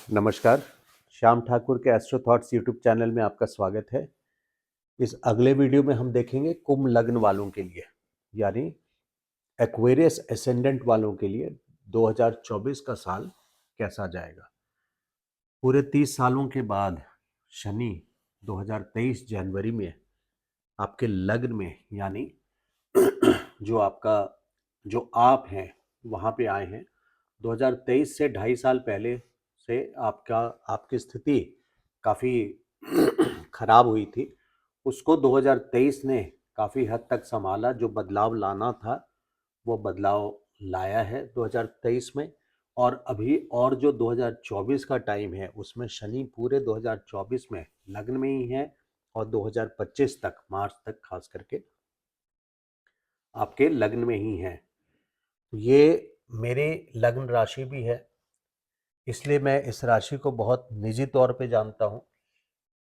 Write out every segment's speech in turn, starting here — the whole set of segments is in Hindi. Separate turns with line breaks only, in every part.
नमस्कार। श्याम ठाकुर के एस्ट्रो थॉट्स यूट्यूब चैनल में आपका स्वागत है। इस अगले वीडियो में हम देखेंगे कुंभ लग्न वालों के लिए, यानी एक्वेरियस एसेंडेंट वालों के लिए 2024 का साल कैसा जाएगा। पूरे 30 सालों के बाद शनि 2023 जनवरी में आपके लग्न में, यानी जो आप हैं वहाँ पे आए हैं। 2023 से 2.5 साल पहले से आपकी स्थिति काफ़ी खराब हुई थी। उसको 2023 ने काफ़ी हद तक संभाला। जो बदलाव लाना था वो बदलाव लाया है 2023 में। और अभी और जो 2024 का टाइम है उसमें शनि पूरे 2024 में लग्न में ही है और 2025 तक, मार्च तक खास करके आपके लग्न में ही है। ये मेरी लग्न राशि भी है, इसलिए मैं इस राशि को बहुत निजी तौर पे जानता हूँ।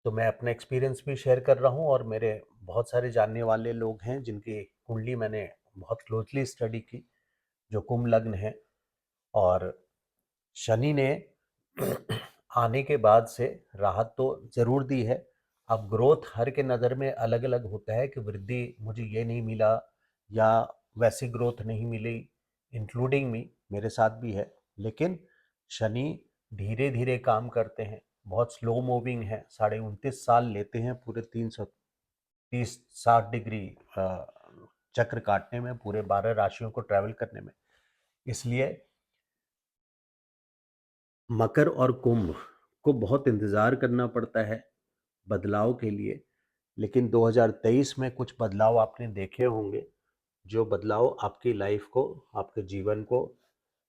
तो मैं अपना एक्सपीरियंस भी शेयर कर रहा हूँ और मेरे बहुत सारे जानने वाले लोग हैं जिनकी कुंडली मैंने बहुत क्लोजली स्टडी की, जो कुंभ लग्न है। और शनि ने आने के बाद से राहत तो ज़रूर दी है। अब ग्रोथ हर के नज़र में अलग अलग होता है कि वृद्धि मुझे ये नहीं मिला या वैसी ग्रोथ नहीं मिली, इंक्लूडिंग मी, मेरे साथ भी है। लेकिन शनि धीरे धीरे काम करते हैं, बहुत स्लो मूविंग है। 29.5 साल लेते हैं पूरे 360 डिग्री चक्र काटने में, पूरे 12 राशियों को ट्रैवल करने में। इसलिए मकर और कुंभ को बहुत इंतज़ार करना पड़ता है बदलाव के लिए। लेकिन 2023 में कुछ बदलाव आपने देखे होंगे, जो बदलाव आपकी लाइफ को, आपके जीवन को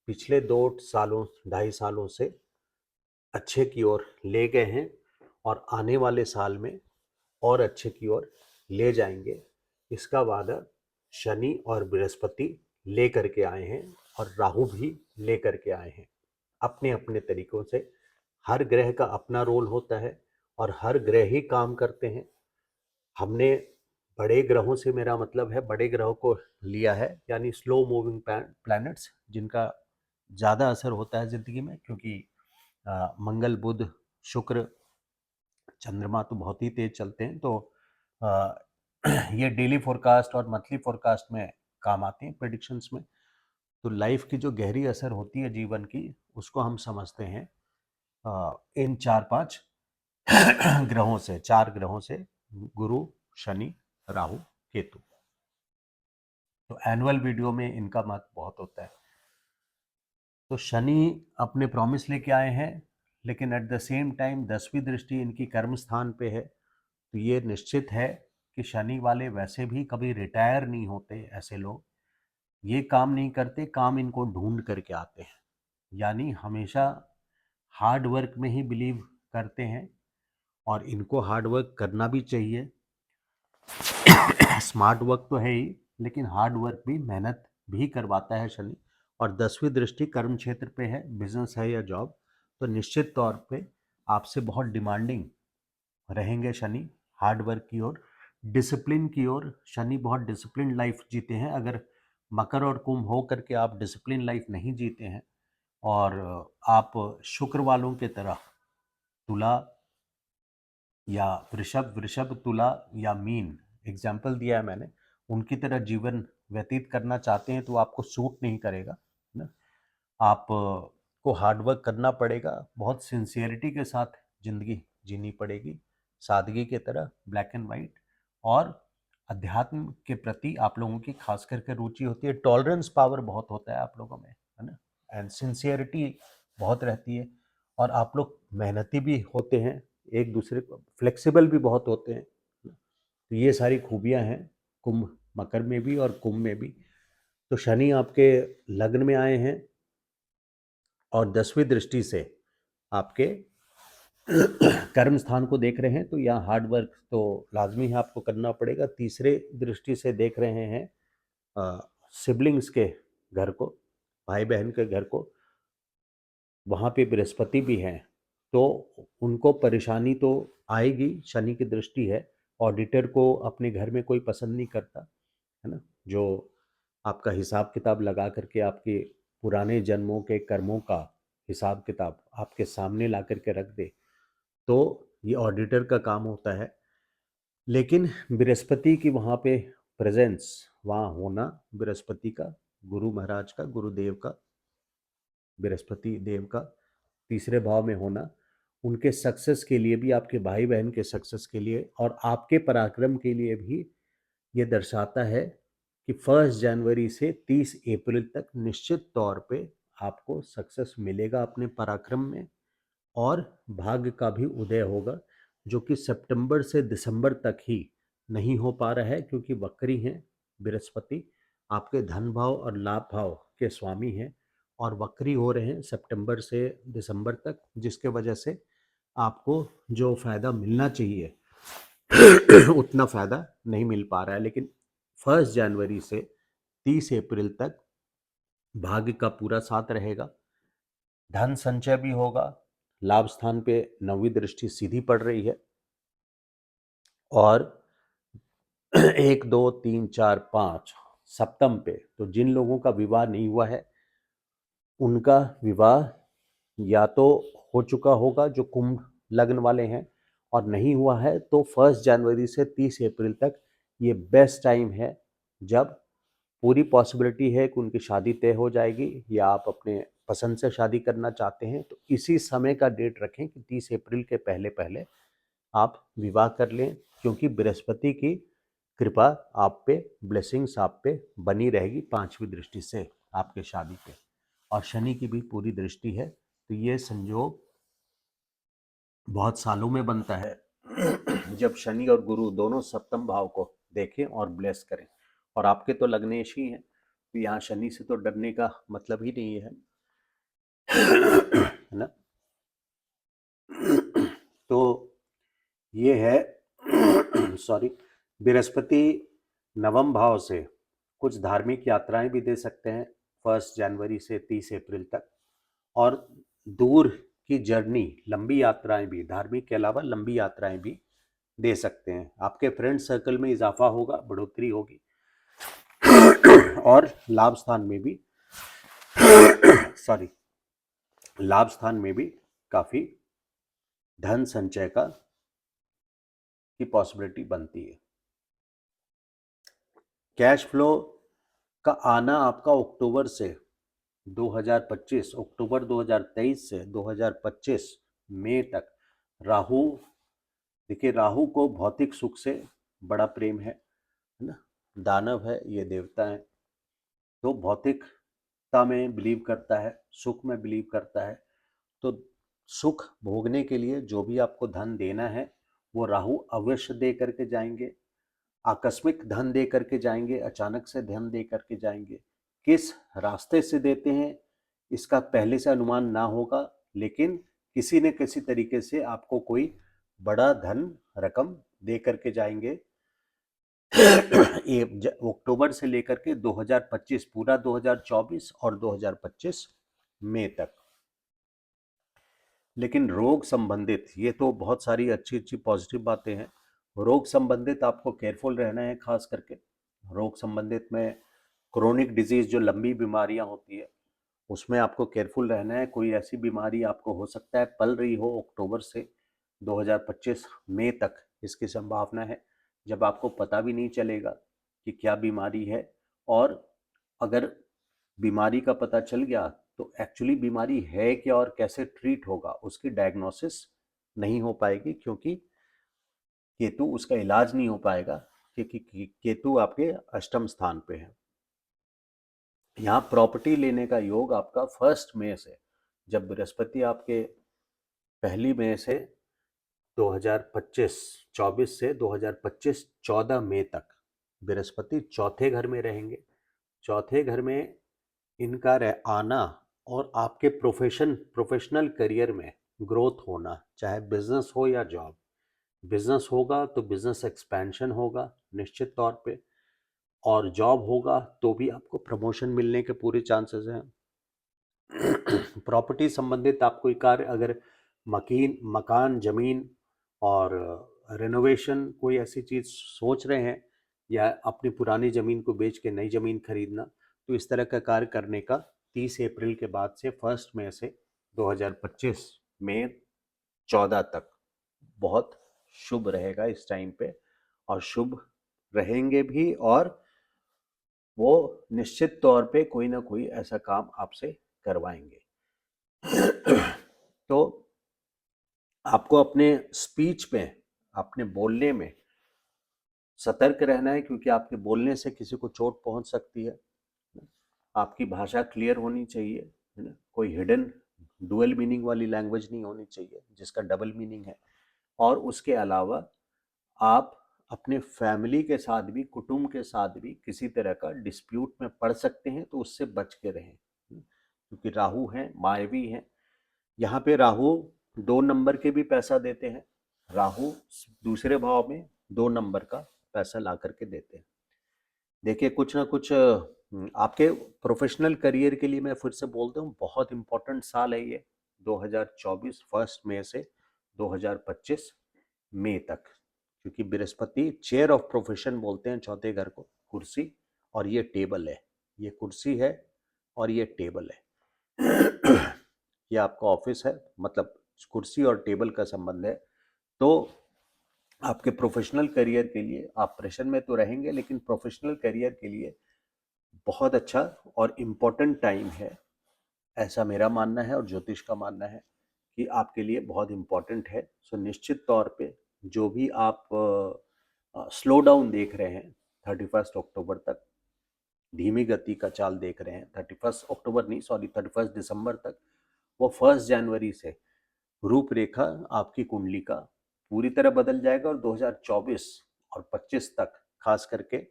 पिछले 2 सालों 2.5 सालों से अच्छे की ओर ले गए हैं और आने वाले साल में और अच्छे की ओर ले जाएंगे। इसका वादा शनि और बृहस्पति ले करके आए हैं और राहु भी ले करके आए हैं। अपने अपने तरीकों से हर ग्रह का अपना रोल होता है और हर ग्रह ही काम करते हैं। हमने बड़े ग्रहों से, मेरा मतलब है बड़े ग्रहों को लिया है, यानी स्लो मूविंग प्लैनेट्स जिनका ज़्यादा असर होता है ज़िंदगी में, क्योंकि मंगल, बुध, शुक्र, चंद्रमा तो बहुत ही तेज चलते हैं। तो आ, ये डेली फोरकास्ट और मंथली फोरकास्ट में काम आते हैं, प्रेडिक्शंस में। तो लाइफ की जो गहरी असर होती है जीवन की, उसको हम समझते हैं इन 4-5 ग्रहों से, 4 ग्रहों से, गुरु, शनि, राहु, केतु। तो एनुअल वीडियो में इनका महत्व बहुत होता है। तो शनि अपने प्रॉमिस लेके आए हैं, लेकिन एट द सेम टाइम 10वीं दृष्टि इनकी कर्म स्थान पे है। तो ये निश्चित है कि शनि वाले वैसे भी कभी रिटायर नहीं होते। ऐसे लोग ये काम नहीं करते, काम इनको ढूंढ करके आते हैं। यानी हमेशा हार्ड वर्क में ही बिलीव करते हैं और इनको हार्ड वर्क करना भी चाहिए। स्मार्ट वर्क तो है ही, लेकिन हार्ड वर्क भी, मेहनत भी करवाता है शनि। और 10वीं दृष्टि कर्म क्षेत्र पे है, बिजनेस है या जॉब, तो निश्चित तौर पे आपसे बहुत डिमांडिंग रहेंगे शनि। हार्ड वर्क की ओर, डिसिप्लिन की ओर, शनि बहुत डिसिप्लिन लाइफ जीते हैं। अगर मकर और कुंभ हो करके आप डिसिप्लिन लाइफ नहीं जीते हैं और आप शुक्र वालों के तरह तुला या वृषभ, वृषभ, तुला या मीन, एग्जाम्पल दिया है मैंने, उनकी तरह जीवन व्यतीत करना चाहते हैं तो आपको सूट नहीं करेगा ना। आप को हार्ड वर्क करना पड़ेगा, बहुत सिंसियरिटी के साथ ज़िंदगी जीनी पड़ेगी, सादगी के तरह, ब्लैक एंड वाइट। और अध्यात्म के प्रति आप लोगों की खास करके रुचि होती है, टॉलरेंस पावर बहुत होता है आप लोगों में, है ना, एंड सिंसियरिटी बहुत रहती है। और आप लोग मेहनती भी होते हैं, एक दूसरे को फ्लेक्सिबल भी बहुत होते हैं। तो ये सारी खूबियां हैं कुंभ, मकर में भी और कुंभ में भी। तो शनि आपके लग्न में आए हैं और 10वीं दृष्टि से आपके कर्म स्थान को देख रहे हैं। तो यहाँ हार्ड वर्क तो लाजमी है, आपको करना पड़ेगा। तीसरे दृष्टि से देख रहे हैं सिबलिंग्स के घर को, भाई बहन के घर को, वहाँ पे बृहस्पति भी हैं। तो उनको परेशानी तो आएगी, शनि की दृष्टि है। ऑडिटर को अपने घर में कोई पसंद नहीं करता, है ना, जो आपका हिसाब किताब लगा करके आपके पुराने जन्मों के कर्मों का हिसाब किताब आपके सामने ला करके रख दे, तो ये ऑडिटर का काम होता है। लेकिन बृहस्पति की वहाँ पे प्रेजेंस, वहाँ होना बृहस्पति का, गुरु महाराज का, गुरुदेव का, बृहस्पति देव का तीसरे भाव में होना उनके सक्सेस के लिए भी, आपके भाई बहन के सक्सेस के लिए और आपके पराक्रम के लिए भी ये दर्शाता है कि 1 जनवरी से 30 अप्रैल तक निश्चित तौर पे आपको सक्सेस मिलेगा अपने पराक्रम में, और भाग्य का भी उदय होगा, जो कि सितंबर से दिसंबर तक ही नहीं हो पा रहा है, क्योंकि वक्री हैं बृहस्पति, आपके धन भाव और लाभ भाव के स्वामी हैं, और वक्री हो रहे हैं सितंबर से दिसंबर तक, जिसके वजह से आपको जो फायदा मिलना चाहिए उतना फायदा नहीं मिल पा रहा है। लेकिन 1 जनवरी से 30 अप्रैल तक भाग्य का पूरा साथ रहेगा, धन संचय भी होगा, लाभ स्थान पे 9वीं दृष्टि सीधी पड़ रही है, और 1 2 3 4 5 सप्तम पे, तो जिन लोगों का विवाह नहीं हुआ है उनका विवाह या तो हो चुका होगा जो कुंभ लग्न वाले हैं, और नहीं हुआ है तो 1 जनवरी से 30 अप्रैल तक ये बेस्ट टाइम है, जब पूरी पॉसिबिलिटी है कि उनकी शादी तय हो जाएगी, या आप अपने पसंद से शादी करना चाहते हैं तो इसी समय का डेट रखें कि 30 अप्रैल के पहले पहले आप विवाह कर लें, क्योंकि बृहस्पति की कृपा आप पे, ब्लेसिंग्स आप पे बनी रहेगी 5वीं दृष्टि से आपके शादी पे, और शनि की भी पूरी दृष्टि है, तो ये संयोग बहुत सालों में बनता है जब शनि और गुरु दोनों सप्तम भाव को देखें और ब्लेस करें। और आपके तो लग्नेश ही हैं, तो यहाँ शनि से तो डरने का मतलब ही नहीं है है ना। तो ये है सॉरी, बृहस्पति नवम भाव से कुछ धार्मिक यात्राएं भी दे सकते हैं 1 जनवरी से 30 अप्रैल तक, और दूर की जर्नी, लंबी यात्राएं भी, धार्मिक के अलावा लंबी यात्राएं भी दे सकते हैं। आपके फ्रेंड सर्कल में इजाफा होगा, बढ़ोतरी होगी, और लाभ स्थान में भी सॉरी, लाभ स्थान में भी काफी धन संचय का की पॉसिबिलिटी बनती है। कैश फ्लो का आना आपका अक्टूबर से 2025, अक्टूबर 2023 से 2025 मई तक, राहु, देखिए राहु को भौतिक सुख से बड़ा प्रेम है ना, दानव है, ये देवता है, तो भौतिकता में बिलीव करता है, सुख में बिलीव करता है, तो सुख भोगने के लिए जो भी आपको धन देना है वो राहु अवश्य दे करके जाएंगे, आकस्मिक धन दे करके जाएंगे, अचानक से धन दे करके जाएंगे। किस रास्ते से देते हैं इसका पहले से अनुमान ना होगा, लेकिन किसी न किसी तरीके से आपको कोई बड़ा धन रकम दे करके जाएंगे ये अक्टूबर से लेकर के 2025, पूरा 2024 और 2025 मई तक। लेकिन रोग संबंधित, ये तो बहुत सारी अच्छी अच्छी पॉजिटिव बातें हैं, रोग संबंधित आपको केयरफुल रहना है। खास करके रोग संबंधित में क्रोनिक डिजीज, जो लंबी बीमारियां होती है, उसमें आपको केयरफुल रहना है। कोई ऐसी बीमारी आपको हो सकता है पल रही हो अक्टूबर से 2025 मई तक, इसकी संभावना है, जब आपको पता भी नहीं चलेगा कि क्या बीमारी है, और अगर बीमारी का पता चल गया तो एक्चुअली बीमारी है क्या और कैसे ट्रीट होगा उसकी डायग्नोसिस नहीं हो पाएगी, क्योंकि केतु उसका इलाज नहीं हो पाएगा, क्योंकि केतु आपके अष्टम स्थान पे है। यहाँ प्रॉपर्टी लेने का योग आपका 1 मई से, जब बृहस्पति आपके 1 मई से 2025 से 2025 14 मई तक बृहस्पति चौथे घर में रहेंगे। चौथे घर में इनका आना और आपके प्रोफेशनल करियर में ग्रोथ होना, चाहे बिजनेस हो या जॉब, बिजनेस होगा तो बिजनेस एक्सपेंशन होगा निश्चित तौर पे, और जॉब होगा तो भी आपको प्रमोशन मिलने के पूरे चांसेस हैं। प्रॉपर्टी संबंधित आप कोई कार्य, अगर मकान, जमीन और रेनोवेशन, कोई ऐसी चीज़ सोच रहे हैं, या अपनी पुरानी ज़मीन को बेच के नई ज़मीन खरीदना, तो इस तरह का कार्य करने का 30 अप्रैल के बाद से 1 मई से 2025 में 14 तक बहुत शुभ रहेगा इस टाइम पे, और शुभ रहेंगे भी, और वो निश्चित तौर पे कोई ना कोई ऐसा काम आपसे करवाएंगे। तो आपको अपने स्पीच में, अपने बोलने में सतर्क रहना है, क्योंकि आपके बोलने से किसी को चोट पहुंच सकती है। आपकी भाषा क्लियर होनी चाहिए, है ना, कोई हिडन डुअल मीनिंग वाली लैंग्वेज नहीं होनी चाहिए जिसका डबल मीनिंग है। और उसके अलावा आप अपने फैमिली के साथ भी, कुटुंब के साथ भी किसी तरह का डिस्प्यूट में पड़ सकते हैं, तो उससे बच के रहें, क्योंकि राहु हैं, मायावी हैं। यहाँ पे राहु 2 नंबर के भी पैसा देते हैं। राहु दूसरे भाव में 2 नंबर का पैसा ला करके देते हैं। देखिए, कुछ ना कुछ आपके प्रोफेशनल करियर के लिए मैं फिर से बोलता हूँ, बहुत इंपॉर्टेंट साल है ये 2024, 1 मई से 2025 मई तक, क्योंकि बृहस्पति चेयर ऑफ प्रोफेशन बोलते हैं चौथे घर को, कुर्सी, और ये टेबल है, ये कुर्सी है और ये टेबल है। ये आपका ऑफिस है, मतलब कुर्सी और टेबल का संबंध है। तो आपके प्रोफेशनल करियर के लिए आप प्रेशर में तो रहेंगे, लेकिन प्रोफेशनल करियर के लिए बहुत अच्छा और इम्पोर्टेंट टाइम है, ऐसा मेरा मानना है और ज्योतिष का मानना है कि आपके लिए बहुत इम्पोर्टेंट है। सो निश्चित तौर पे जो भी आप स्लो डाउन देख रहे हैं 31 अक्टूबर तक, धीमी गति का चाल देख रहे हैं 31 अक्टूबर नहीं, सॉरी, 31 दिसंबर तक, वो 1 जनवरी से रूपरेखा आपकी कुंडली का पूरी तरह बदल जाएगा। और 2024 और 25 तक, खास करके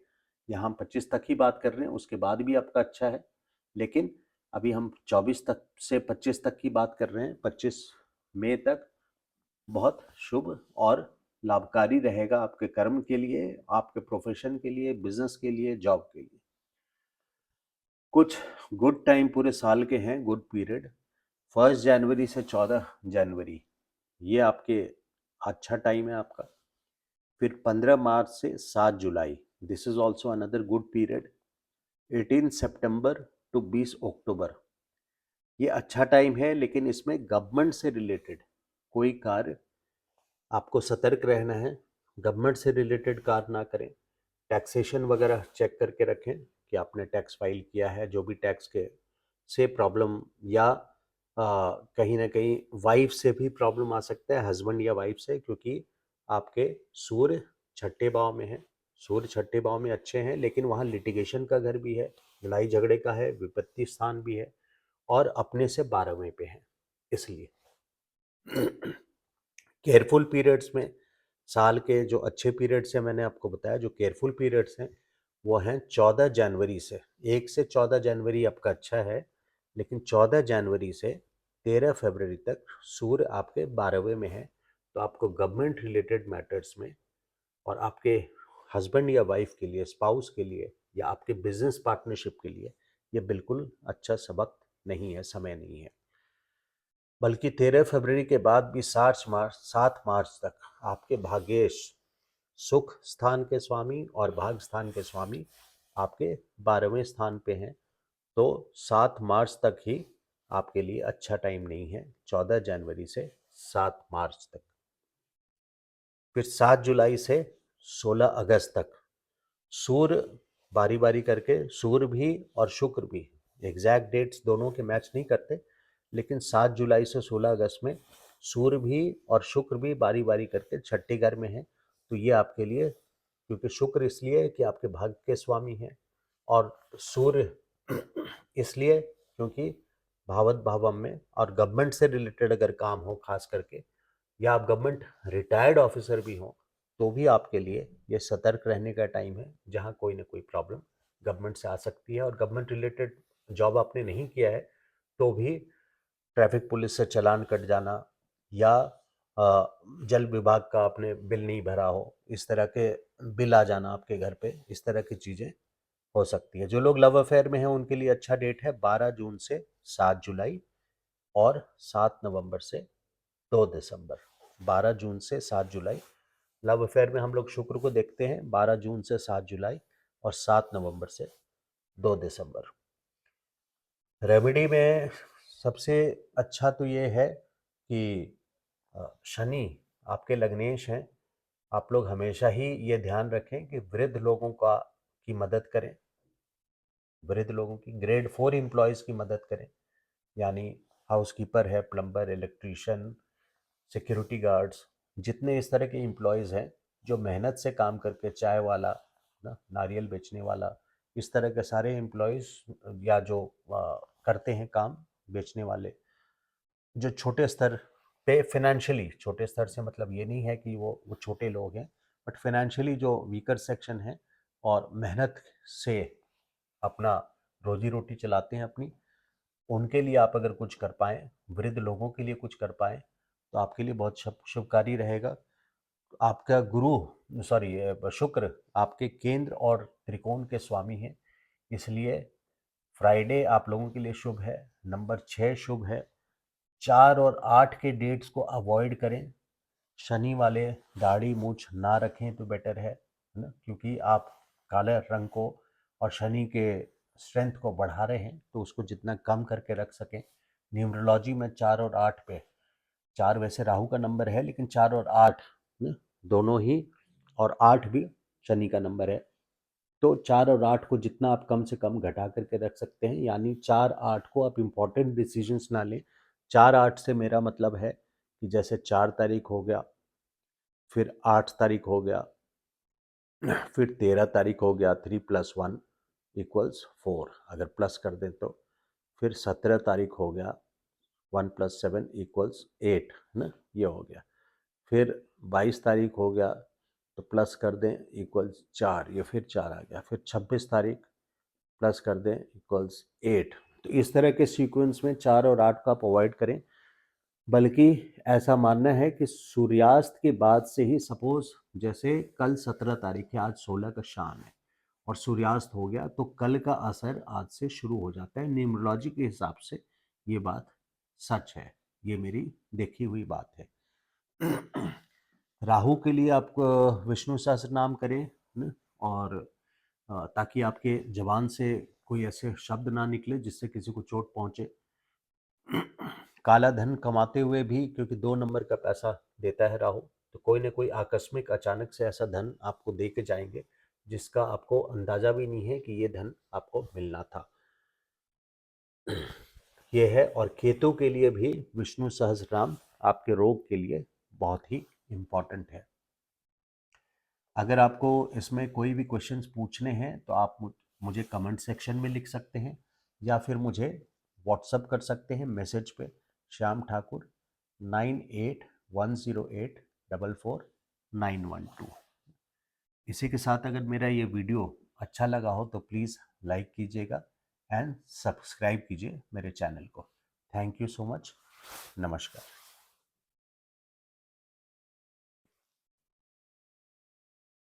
यहाँ हम 25 तक ही बात कर रहे हैं, उसके बाद भी आपका अच्छा है, लेकिन अभी हम 24 तक से 25 तक की बात कर रहे हैं। 25 मई तक बहुत शुभ और लाभकारी रहेगा आपके कर्म के लिए, आपके प्रोफेशन के लिए, बिजनेस के लिए, जॉब के लिए। कुछ गुड टाइम पूरे साल के हैं, गुड पीरियड। 1 जनवरी से 14 जनवरी ये आपके अच्छा टाइम है आपका। फिर 15 मार्च से 7 जुलाई, this is also another good period. 18 September to 20 October, ये अच्छा टाइम है, लेकिन इसमें गवर्नमेंट से रिलेटेड कोई कार्य आपको सतर्क रहना है। गवर्नमेंट से रिलेटेड कार्य ना करें। टैक्सेशन वगैरह चेक करके रखें कि आपने टैक्स फाइल किया है, जो भी टैक्स के से प्रॉब्लम, या कहीं ना कहीं वाइफ से भी प्रॉब्लम आ सकता है, हस्बैंड या वाइफ से, क्योंकि आपके सूर्य छठे भाव में है। सूर्य छठे भाव में अच्छे हैं, लेकिन वहाँ लिटिगेशन का घर भी है, लड़ाई झगड़े का है, विपत्ति स्थान भी है, और अपने से 12वें पे है, इसलिए केयरफुल पीरियड्स में, साल के जो अच्छे पीरियड्स हैं मैंने आपको बताया, जो केयरफुल पीरियड्स हैं वो हैं 14 जनवरी से, 1 से 14 जनवरी आपका अच्छा है, लेकिन 14 जनवरी से 13 फरवरी तक सूर्य आपके 12वें में है। तो आपको गवर्नमेंट रिलेटेड मैटर्स में, और आपके हस्बैंड या वाइफ के लिए, स्पाउस के लिए, या आपके बिजनेस पार्टनरशिप के लिए ये बिल्कुल अच्छा सबक नहीं है, समय नहीं है। बल्कि 13 फरवरी के बाद भी 7 मार्च तक आपके भाग्येश, सुख स्थान के स्वामी और भाग स्थान के स्वामी आपके 12वें स्थान पे हैं। तो 7 मार्च तक ही आपके लिए अच्छा टाइम नहीं है, 14 जनवरी से 7 मार्च तक। फिर 7 जुलाई से 16 अगस्त तक सूर्य बारी बारी करके, सूर्य भी और शुक्र भी, एग्जैक्ट डेट्स दोनों के मैच नहीं करते, लेकिन 7 जुलाई से 16 अगस्त में सूर्य भी और शुक्र भी बारी बारी करके छठे घर में है। तो ये आपके लिए, क्योंकि शुक्र इसलिए कि आपके भाग्य के स्वामी हैं, और सूर्य इसलिए क्योंकि भावत भावम में, और गवर्नमेंट से रिलेटेड अगर काम हो खास करके, या आप गवर्नमेंट रिटायर्ड ऑफिसर भी हो, तो भी आपके लिए ये सतर्क रहने का टाइम है, जहाँ कोई ना कोई प्रॉब्लम गवर्नमेंट से आ सकती है। और गवर्नमेंट रिलेटेड जॉब आपने नहीं किया है तो भी ट्रैफिक पुलिस से चालान कट जाना, या जल विभाग का आपने बिल नहीं भरा हो, इस तरह के बिल आ जाना आपके घर पे, इस तरह की चीज़ें हो सकती है। जो लोग लव अफेयर में हैं उनके लिए अच्छा डेट है 12 जून से 7 जुलाई, और 7 नवंबर से 2 दिसंबर। 12 जून से 7 जुलाई लव अफेयर में हम लोग शुक्र को देखते हैं, 12 जून से 7 जुलाई, और 7 नवंबर से 2 दिसंबर। रेमेडी में सबसे अच्छा तो ये है कि शनि आपके लग्नेश हैं। आप लोग हमेशा ही ये ध्यान रखें कि वृद्ध लोगों की मदद करें, वृद्ध लोगों की ग्रेड 4 एम्प्लॉयज़ की मदद करें, यानी हाउसकीपर है, प्लम्बर, इलेक्ट्रीशियन, सिक्योरिटी गार्ड्स, जितने इस तरह के एम्प्लॉयज़ हैं जो मेहनत से काम करके, चाय वाला ना, नारियल बेचने वाला, इस तरह के सारे एम्प्लॉयज़ या जो करते हैं काम बेचने वाले, जो छोटे स्तर पे फाइनेंशियली, छोटे स्तर से मतलब ये नहीं है कि वो छोटे लोग हैं, बट फाइनेंशियली जो वीकर सेक्शन है और मेहनत से अपना रोजी रोटी चलाते हैं अपनी, उनके लिए आप अगर कुछ कर पाएँ, वृद्ध लोगों के लिए कुछ कर पाएँ, तो आपके लिए बहुत शुभकारी रहेगा। आपका गुरु सॉरी शुक्र आपके केंद्र और त्रिकोण के स्वामी हैं, इसलिए फ्राइडे आप लोगों के लिए शुभ है। नंबर 6 शुभ है। 4 और 8 के डेट्स को अवॉइड करें। शनि वाले दाढ़ी मूछ ना रखें तो बेटर है ना, क्योंकि आप काले रंग को और शनि के स्ट्रेंथ को बढ़ा रहे हैं, तो उसको जितना कम करके रख सकें। न्यूमरोलॉजी में 4 और 8 पे, 4 वैसे राहु का नंबर है, लेकिन 4 और 8 ना, दोनों ही, और 8 भी शनि का नंबर है। तो 4 और 8 को जितना आप कम से कम घटा करके रख सकते हैं, यानी 4-8 को आप इम्पॉर्टेंट डिसीजंस ना लें। 4-8 से मेरा मतलब है कि जैसे 4 तारीख हो गया, फिर 8 तारीख हो गया, फिर 13 तारीख हो गया, 3 + 1 = 4 अगर प्लस कर दें तो, फिर 17 तारीख हो गया, 1 + 7 = 8 है ना, ये हो गया। फिर 22 तारीख हो गया तो प्लस कर दें इक्वल्स 4, ये फिर 4 आ गया। फिर 26 तारीख प्लस कर दें इक्वल्स 8। तो इस तरह के सीक्वेंस में 4 और 8 का आप अवॉइड करें, बल्कि ऐसा मानना है कि सूर्यास्त के बाद से ही, सपोज जैसे कल 17 तारीख है, आज 16 का शाम है और सूर्यास्त हो गया, तो कल का असर आज से शुरू हो जाता है। न्यूमरोलॉजी के हिसाब से ये बात सच है, ये मेरी देखी हुई बात है। राहु के लिए आप विष्णु सहस्त्र नाम करें न, और ताकि आपके जबान से कोई ऐसे शब्द ना निकले जिससे किसी को चोट पहुंचे। काला धन कमाते हुए भी, क्योंकि 2 नंबर का पैसा देता है राहु, तो कोई ना कोई आकस्मिक अचानक से ऐसा धन आपको दे के जाएंगे जिसका आपको अंदाजा भी नहीं है कि ये धन आपको मिलना था। ये है। और केतु के लिए भी विष्णु सहस्त्रनाम आपके रोग के लिए बहुत ही इम्पॉर्टेंट है। अगर आपको इसमें कोई भी क्वेश्चंस पूछने हैं तो आप मुझे कमेंट सेक्शन में लिख सकते हैं, या फिर मुझे व्हाट्सअप कर सकते हैं मैसेज पे, श्याम ठाकुर 988108449112। इसी के साथ अगर मेरा ये वीडियो अच्छा लगा हो तो प्लीज़ लाइक कीजिएगा एंड सब्सक्राइब कीजिए मेरे चैनल को। Thank you so much. नमस्कार।